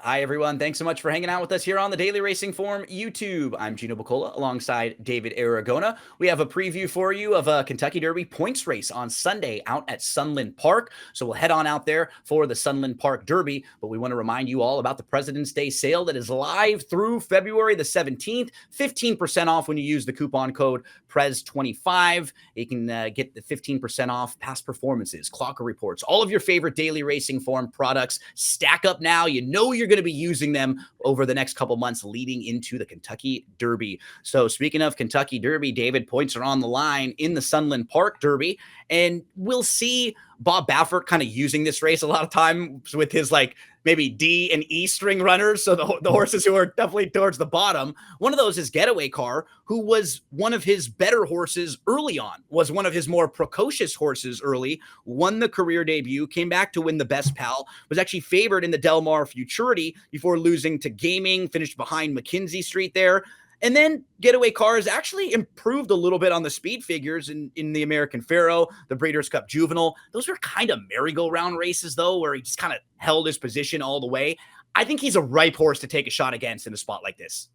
Hi, everyone. Thanks so much for hanging out with us here on the Daily Racing Form YouTube. I'm Gino Buccola alongside David Aragona. We have a preview for you of a Kentucky Derby points race on Sunday out at Sunland Park. So we'll head on out there for the Sunland Park Derby. But we want to remind you all about the President's Day sale that is live through February the 17th. 15% off when you use the coupon code PRES25. You can get the 15% off past performances, clocker reports, all of your favorite Daily Racing Form products. Stack up now. You know you're going to be using them over the next couple months leading into the Kentucky Derby. So speaking of Kentucky Derby, David, points are on the line in the Sunland Park Derby, and we'll see Bob Baffert kind of using this race a lot of times with his maybe D and E string runners. So the horses who are definitely towards the bottom. One of those is Getaway Car, who was one of his better horses early on, was one of his more precocious horses early, won the career debut, came back to win the Best Pal, was actually favored in the Del Mar Futurity before losing to Gaming, finished behind McKinzie Street there. And then Getaway Car has actually improved a little bit on the speed figures in the American Pharoah, the Breeders' Cup Juvenile. Those were kind of merry-go-round races, though, where he just kind of held his position all the way. I think he's a ripe horse to take a shot against in a spot like this.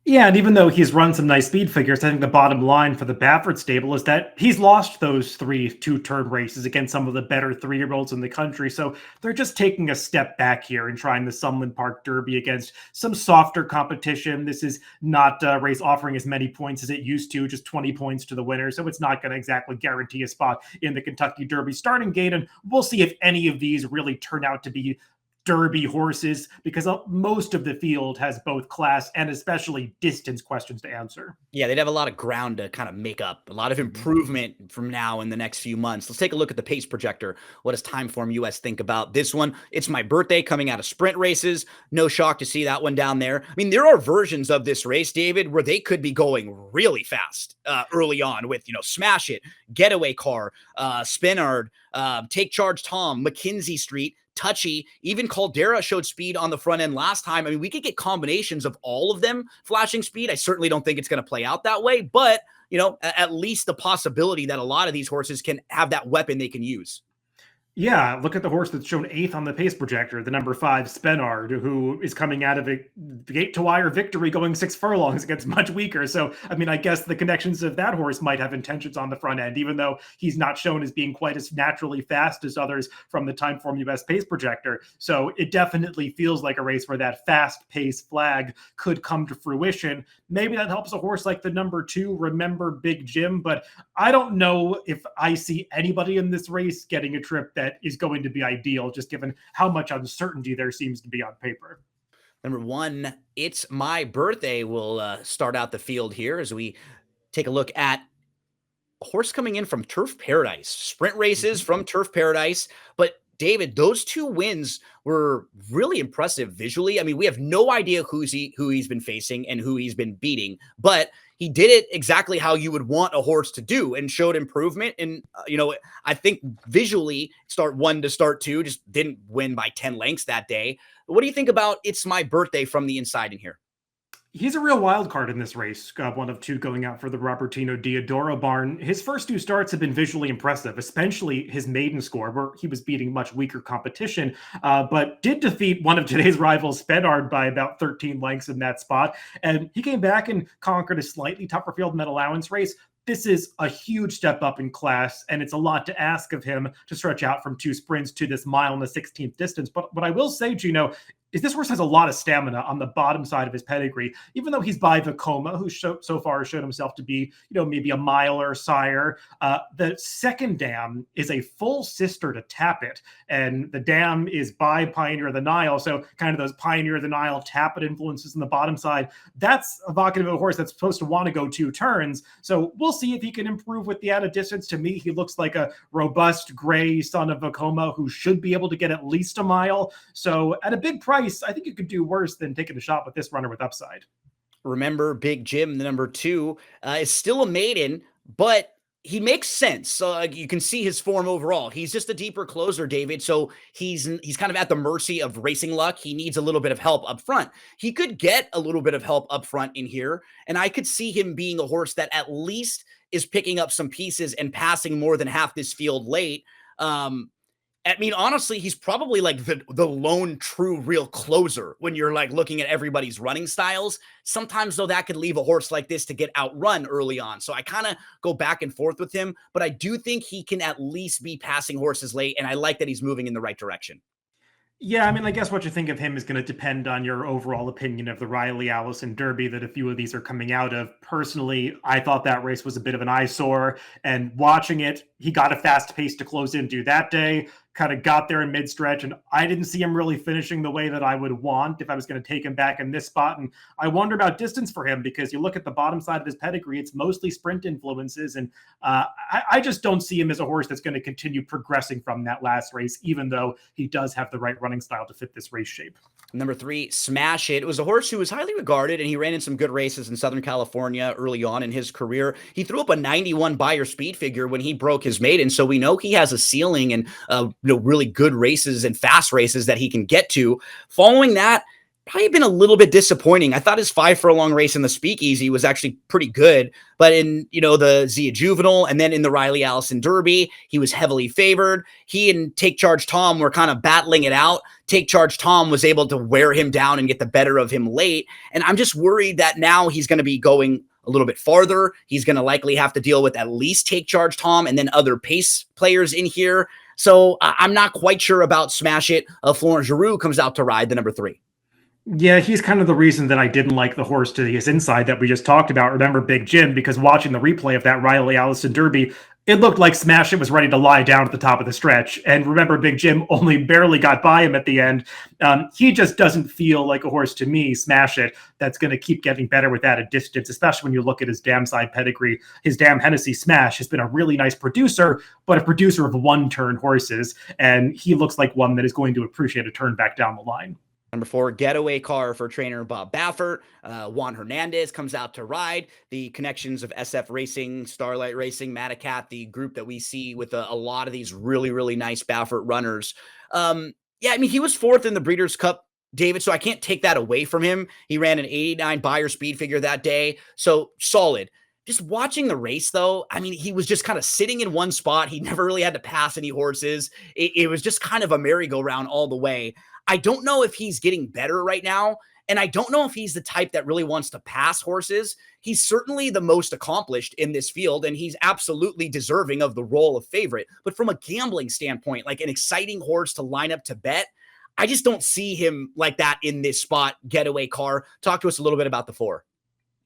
Yeah, and even though he's run some nice speed figures, I think the bottom line for the Baffert stable is that he's lost those 3 two-turn races against some of the better 3-year-olds in the country. So they're just taking a step back here and trying the Sunland Park Derby against some softer competition. This is not a race offering as many points as it used to, just 20 points to the winner. So it's not going to exactly guarantee a spot in the Kentucky Derby starting gate. And we'll see if any of these really turn out to be Derby horses, because most of the field has both class and especially distance questions to answer. Yeah, they'd have a lot of ground to kind of make up, a lot of improvement from now in the next few months. Let's take a look at the pace projector. What does Timeform US think about this one? It's my birthday coming out of sprint races. No shock to see that one down there. I mean, there are versions of this race, David, where they could be going really fast early on with, Smash It, Getaway Car, Spenard, Take Charge Tom, McKinzie Street, Touchy, even Caldera showed speed on the front end last time. I mean, we could get combinations of all of them flashing speed. I certainly don't think it's going to play out that way, but, at least the possibility that a lot of these horses can have that weapon they can use. Yeah, look at the horse that's shown 8th on the pace projector, the number 5 Spenard, who is coming out of a gate-to-wire victory going 6 furlongs against much weaker. So, I guess the connections of that horse might have intentions on the front end, even though he's not shown as being quite as naturally fast as others from the Timeform US pace projector. So it definitely feels like a race where that fast pace flag could come to fruition. Maybe that helps a horse like the number 2, Remember Big Jim, but I don't know if I see anybody in this race getting a trip that is going to be ideal, just given how much uncertainty there seems to be on paper. Number 1, It's My Birthday will start out the field here as we take a look at a horse coming in from Turf Paradise, sprint races from Turf Paradise. But David, those 2 wins were really impressive visually. I mean, we have no idea who he's been facing and who he's been beating, but he did it exactly how you would want a horse to do and showed improvement. And, I think visually start 1 to start 2, just didn't win by 10 lengths that day. What do you think about It's My Birthday from the inside in here? He's a real wild card in this race. One of 2 going out for the Robertino Diodoro barn. His first 2 starts have been visually impressive, especially his maiden score, where he was beating much weaker competition, but did defeat one of today's rivals, Spenard, by about 13 lengths in that spot. And he came back and conquered a slightly tougher field net allowance race. This is a huge step up in class, and it's a lot to ask of him to stretch out from 2 sprints to this mile and the 16th distance. But what I will say, Gino, is this horse has a lot of stamina on the bottom side of his pedigree, even though he's by Vekoma, who so far has shown himself to be, maybe a miler sire. The second dam is a full sister to Tappet, and the dam is by Pioneer of the Nile. So kind of those Pioneer of the Nile Tappet influences in the bottom side. That's evocative of a horse that's supposed to want to go 2 turns. So we'll see if he can improve with the added distance. To me, he looks like a robust gray son of Vekoma who should be able to get at least a mile. So at a big price, I think you could do worse than taking a shot with this runner with upside. Remember Big Jim, the number 2, is still a maiden, but he makes sense. You can see his form overall. He's just a deeper closer, David. So he's kind of at the mercy of racing luck. He needs a little bit of help up front. He could get a little bit of help up front in here, and I could see him being a horse that at least is picking up some pieces and passing more than half this field late. I mean, honestly, he's probably like the lone true real closer when you're like looking at everybody's running styles. Sometimes though that could leave a horse like this to get outrun early on. So I kind of go back and forth with him, but I do think he can at least be passing horses late, and I like that he's moving in the right direction. Yeah, I mean, I guess what you think of him is going to depend on your overall opinion of the Riley Allison Derby that a few of these are coming out of. Personally, I thought that race was a bit of an eyesore, and watching it, he got a fast pace to close into that day, kind of got there in mid-stretch, and I didn't see him really finishing the way that I would want if I was going to take him back in this spot. And I wonder about distance for him, because you look at the bottom side of his pedigree, it's mostly sprint influences, and I just don't see him as a horse that's going to continue progressing from that last race, even though he does have the right running style to fit this race shape. Number 3, Smash It. It was a horse who was highly regarded, and he ran in some good races in Southern California early on in his career. He threw up a 91 Beyer speed figure when he broke his maiden, so we know he has a ceiling and really good races and fast races that he can get to. Following that, probably been a little bit disappointing. I thought his 5 furlong race in the Speakeasy was actually pretty good, but in, the Zia Juvenile and then in the Riley Allison Derby, he was heavily favored. He and Take Charge Tom were kind of battling it out. Take Charge Tom was able to wear him down and get the better of him late. And I'm just worried that now he's going to be going a little bit farther. He's going to likely have to deal with at least Take Charge Tom and then other pace players in here. So I'm not quite sure about Smash It. Florent Giroux comes out to ride the number 3. Yeah, he's kind of the reason that I didn't like the horse to his inside that we just talked about. Remember Big Jim, because watching the replay of that Riley Allison Derby, it looked like Smash It was ready to lie down at the top of the stretch. And remember, Big Jim only barely got by him at the end. He just doesn't feel like a horse to me, Smash It, that's going to keep getting better with that at distance, especially when you look at his dam side pedigree. His Dam Hennessy Smash has been a really nice producer, but a producer of one-turn horses. And he looks like one that is going to appreciate a turn back down the line. Number 4, Getaway Car for trainer Bob Baffert. Juan Hernandez comes out to ride. The connections of SF Racing, Starlight Racing, Matacat, the group that we see with a lot of these really, really nice Baffert runners. Yeah, I mean, he was 4th in the Breeders' Cup, David, so I can't take that away from him. He ran an 89 Beyer speed figure that day, so solid. Just watching the race, though, I mean, he was just kind of sitting in one spot. He never really had to pass any horses. It was just kind of a merry-go-round all the way. I don't know if he's getting better right now, and I don't know if he's the type that really wants to pass horses. He's certainly the most accomplished in this field, and he's absolutely deserving of the role of favorite. But from a gambling standpoint, like an exciting horse to line up to bet, I just don't see him like that in this spot. Getaway Car. Talk to us a little bit about the 4.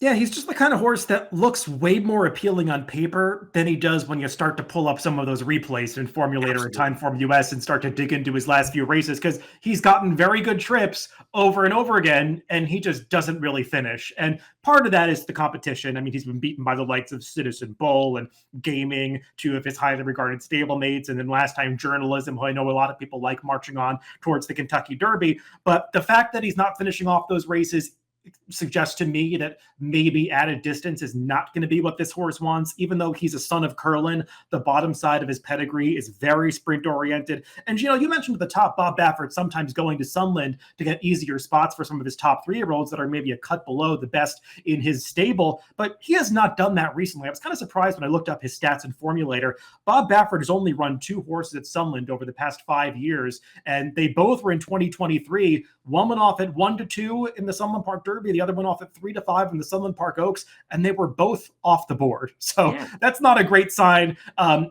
Yeah, he's just the kind of horse that looks way more appealing on paper than he does when you start to pull up some of those replays in Formulator or Timeform US and start to dig into his last few races, because he's gotten very good trips over and over again, and he just doesn't really finish. And part of that is the competition. I mean, he's been beaten by the likes of Citizen Bull and Gaming, 2 of his highly regarded stablemates, and then last time Journalism, who I know a lot of people like marching on towards the Kentucky Derby. But the fact that he's not finishing off those races suggests to me that maybe added distance is not going to be what this horse wants, even though he's a son of Curlin. The bottom side of his pedigree is very sprint oriented. And, you mentioned at the top, Bob Baffert sometimes going to Sunland to get easier spots for some of his top 3-year-olds that are maybe a cut below the best in his stable, but he has not done that recently. I was kind of surprised when I looked up his stats in Formulator. Bob Baffert has only run 2 horses at Sunland over the past 5 years, and they both were in 2023. One went off at 1-2 in the Sunland Park Derby, the other went off at 3-5 in the Sunland Park Oaks, and they were both off the board. So That's not a great sign.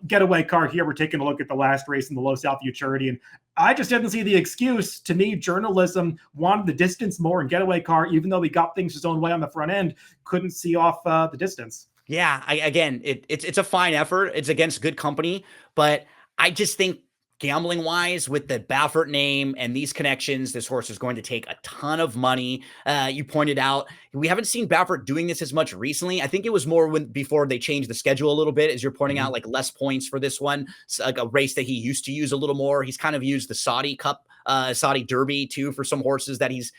Getaway Car here, we're taking a look at the last race in the Low South Futurity, and I just didn't see the excuse. To me, Journalism wanted the distance more, and Getaway Car, even though he got things his own way on the front end, couldn't see off the distance. Yeah, it's a fine effort. It's against good company, but I just think gambling wise, with the Baffert name and these connections, this horse is going to take a ton of money. You pointed out, we haven't seen Baffert doing this as much recently. I think it was more before they changed the schedule a little bit, as you're pointing out, like less points for this one. It's like a race that he used to use a little more. He's kind of used the Saudi Cup, Saudi Derby too, for some horses that he's,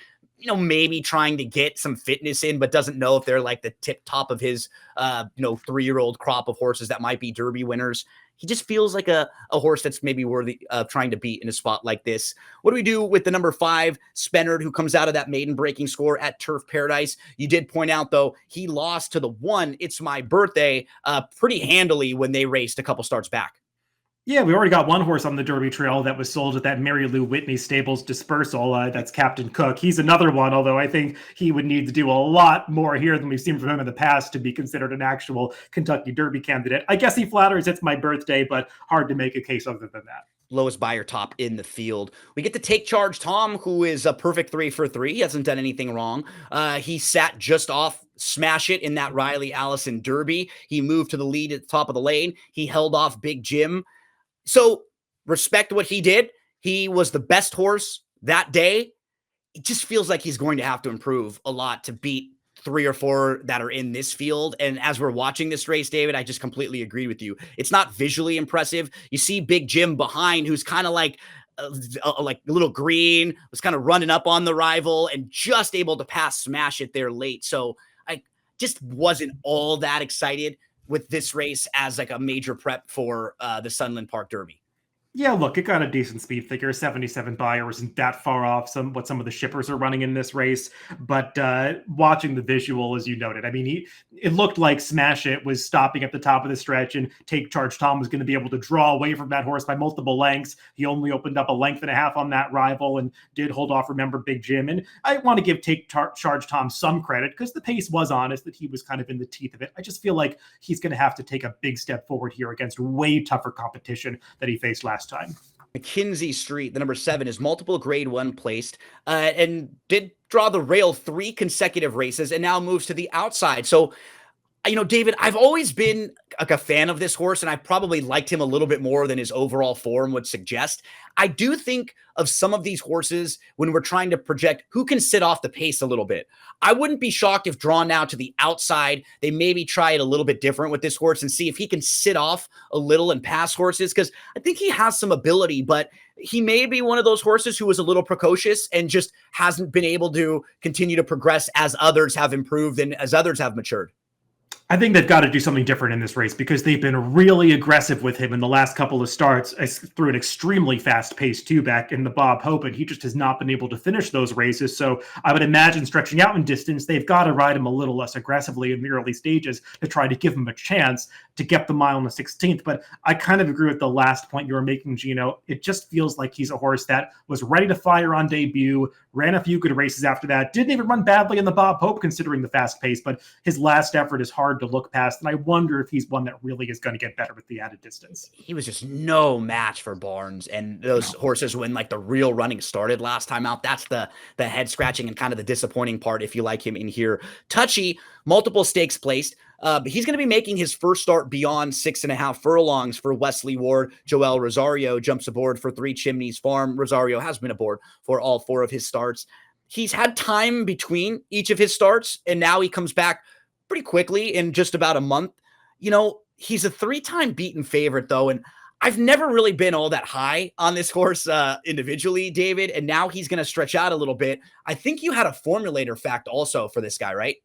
maybe trying to get some fitness in, but doesn't know if they're like the tip top of his, 3-year-old crop of horses that might be Derby winners. He just feels like a horse that's maybe worthy of trying to beat in a spot like this. What do we do with the number 5, Spenard, who comes out of that maiden breaking score at Turf Paradise? You did point out, though, he lost to the 1, It's My Birthday, pretty handily when they raced a couple starts back. Yeah, we already got one horse on the Derby Trail that was sold at that Mary Lou Whitney Stables dispersal. That's Captain Cook. He's another one, although I think he would need to do a lot more here than we've seen from him in the past to be considered an actual Kentucky Derby candidate. I guess he flatters it's my birthday, but hard to make a case other than that. Lowest buyer top in the field. We get to Take Charge Tom, who is a perfect 3 for 3. He hasn't done anything wrong. He sat just off Smash It in that Riley Allison Derby. He moved to the lead at the top of the lane. He held off Big Jim. So respect what he did. He was the best horse that day. It just feels like he's going to have to improve a lot to beat 3 or 4 that are in this field. And as we're watching this race, David, I just completely agree with you. It's not visually impressive. You see Big Jim behind, who's kind of like a little green, was kind of running up on the rival and just able to pass Smash It there late. So I just wasn't all that excited with this race as like a major prep for the Sunland Park Derby. Yeah, look, it got a decent speed figure. 77 buyer wasn't that far off what some of the shippers are running in this race. But watching the visual, as you noted, I mean, it looked like Smash It was stopping at the top of the stretch, and Take Charge Tom was going to be able to draw away from that horse by multiple lengths. He only opened up a length and a half on that rival and did hold off, remember, Big Jim. And I want to give Take Charge Tom some credit because the pace was honest, that he was kind of in the teeth of it. I just feel like he's going to have to take a big step forward here against way tougher competition that he faced last time. McKinzie Street, the number 7, is multiple grade 1 placed and did draw the rail 3 consecutive races and now moves to the outside. So, David, I've always been like a fan of this horse, and I probably liked him a little bit more than his overall form would suggest. I do think of some of these horses when we're trying to project who can sit off the pace a little bit. I wouldn't be shocked if drawn now to the outside, they maybe try it a little bit different with this horse and see if he can sit off a little and pass horses, because I think he has some ability, but he may be one of those horses who was a little precocious and just hasn't been able to continue to progress as others have improved and as others have matured. I think they've got to do something different in this race because they've been really aggressive with him in the last couple of starts through an extremely fast pace too back in the Bob Hope, and he just has not been able to finish those races. So I would imagine stretching out in distance, they've got to ride him a little less aggressively in the early stages to try to give him a chance to get the mile on the 16th. But I kind of agree with the last point you were making, Gino. It just feels like he's a horse that was ready to fire on debut, ran a few good races after that, didn't even run badly in the Bob Hope considering the fast pace, but his last effort is hard to look past. And I wonder if he's one that really is going to get better with the added distance. He was just no match for Barnes and those horses when like the real running started last time out. That's the head scratching and kind of the disappointing part if you like him in here. Touchy, multiple stakes placed. But he's going to be making his first start beyond 6.5 furlongs for Wesley Ward. Joel Rosario jumps aboard for 3 Chimneys Farm. Rosario has been aboard for all 4 of his starts. He's had time between each of his starts, and now he comes back pretty quickly in just about a month. He's a 3-time beaten favorite, though, and I've never really been all that high on this horse individually, David, and now he's going to stretch out a little bit. I think you had a formulator fact also for this guy, right?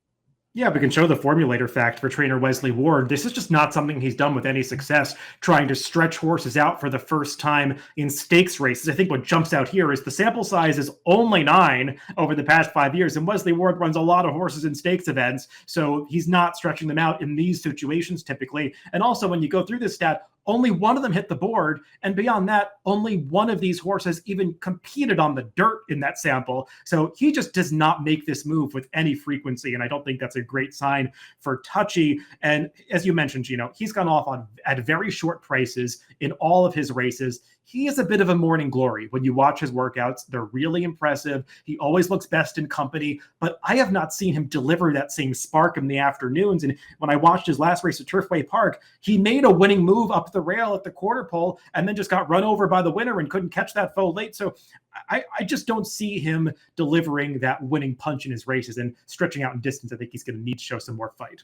Yeah, we can show the formulator fact for trainer Wesley Ward. This is just not something he's done with any success, trying to stretch horses out for the first time in stakes races. I think what jumps out here is the sample size is only 9 over the past 5 years, and Wesley Ward runs a lot of horses in stakes events, so he's not stretching them out in these situations typically. And also, when you go through this stat, only one of them hit the board. And beyond that, only one of these horses even competed on the dirt in that sample. So he just does not make this move with any frequency. And I don't think that's a great sign for Touchy. And as you mentioned, Gino, he's gone off at very short prices in all of his races. He is a bit of a morning glory. When you watch his workouts, they're really impressive. He always looks best in company, but I have not seen him deliver that same spark in the afternoons. And when I watched his last race at Turfway Park, he made a winning move up the rail at the quarter pole and then just got run over by the winner and couldn't catch that foe late. So I just don't see him delivering that winning punch in his races, and stretching out in distance. I think he's going to need to show some more fight.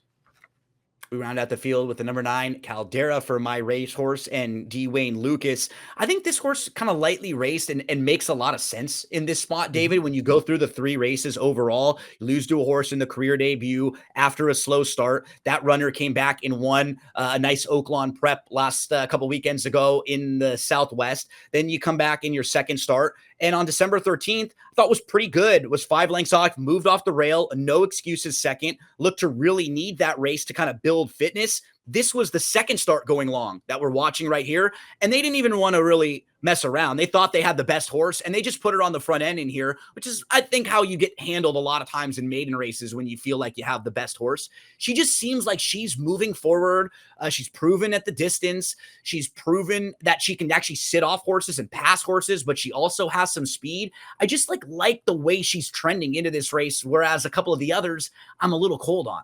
We round out the field with the number 9, Caldera, for my racehorse, and D. Wayne Lucas. I think this horse kind of lightly raced and makes a lot of sense in this spot, David. When you go through the 3 races overall, you lose to a horse in the career debut after a slow start. That runner came back and won a nice Oaklawn prep last couple weekends ago in the Southwest. Then you come back in your second start, and on December 13th, I thought was pretty good. Was 5 lengths off, moved off the rail, no excuses second, looked to really need that race to kind of build fitness. This was the second start going long that we're watching right here. And they didn't even want to really mess around. They thought they had the best horse and they just put her on the front end in here, which is, I think, how you get handled a lot of times in maiden races when you feel like you have the best horse. She just seems like she's moving forward. She's proven at the distance. She's proven that she can actually sit off horses and pass horses, but she also has some speed. I just like the way she's trending into this race, whereas a couple of the others I'm a little cold on.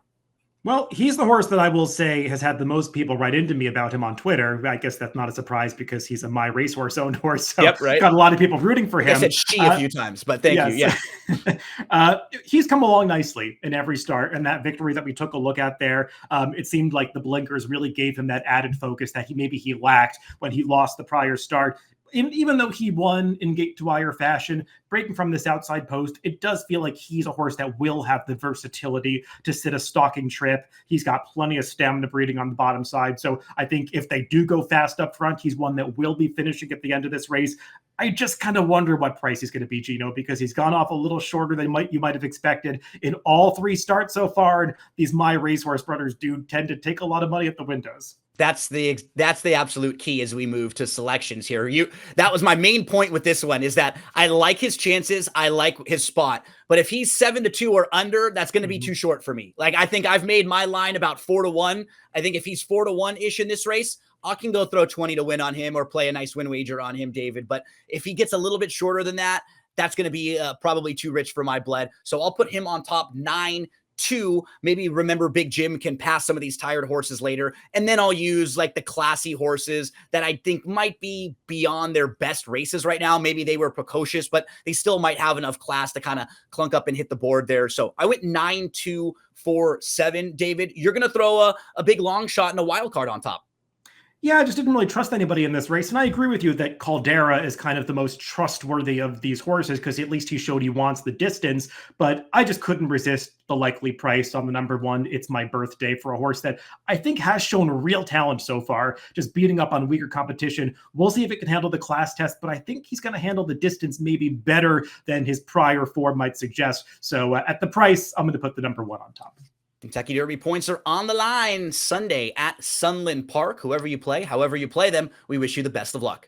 Well, he's the horse that I will say has had the most people write into me about him on Twitter. I guess that's not a surprise because he's a My Racehorse owned horse. So yep, right. Got a lot of people rooting for him. I said she a few times, but thank you. Yeah. He's come along nicely in every start. And that victory that we took a look at there, it seemed like the blinkers really gave him that added focus that he lacked when he lost the prior start. Even though he won in gate to wire fashion, breaking from this outside post, it does feel like he's a horse that will have the versatility to sit a stalking trip. He's got plenty of stamina breeding on the bottom side. So I think if they do go fast up front, he's one that will be finishing at the end of this race. I just kind of wonder what price he's going to be, Gino, because he's gone off a little shorter than you might have expected in all three starts so far. And these My Racehorse brothers do tend to take a lot of money at the windows. That's the absolute key as we move to selections here. That was my main point with this one, is that I like his chances. I like his spot, but if he's 7-2 or under, that's going to be too short for me. Like, I think I've made my line about 4-1. I think if he's 4-1 ish in this race, I can go throw 20 to win on him or play a nice win wager on him, David. But if he gets a little bit shorter than that, that's going to be probably too rich for my blood. So I'll put him on top 9-2. Maybe remember Big Jim can pass some of these tired horses later. And then I'll use like the classy horses that I think might be beyond their best races right now. Maybe they were precocious, but they still might have enough class to kind of clunk up and hit the board there. So I went 9-2-4-7. David, you're going to throw a big long shot and a wild card on top. Yeah, I just didn't really trust anybody in this race. And I agree with you that Caldera is kind of the most trustworthy of these horses because at least he showed he wants the distance. But I just couldn't resist the likely price on the number one. It's My Birthday for a horse that I think has shown real talent so far, just beating up on weaker competition. We'll see if it can handle the class test, but I think he's going to handle the distance maybe better than his prior form might suggest. So at the price, I'm going to put the number one on top. Kentucky Derby points are on the line Sunday at Sunland Park. Whoever you play, however you play them, we wish you the best of luck.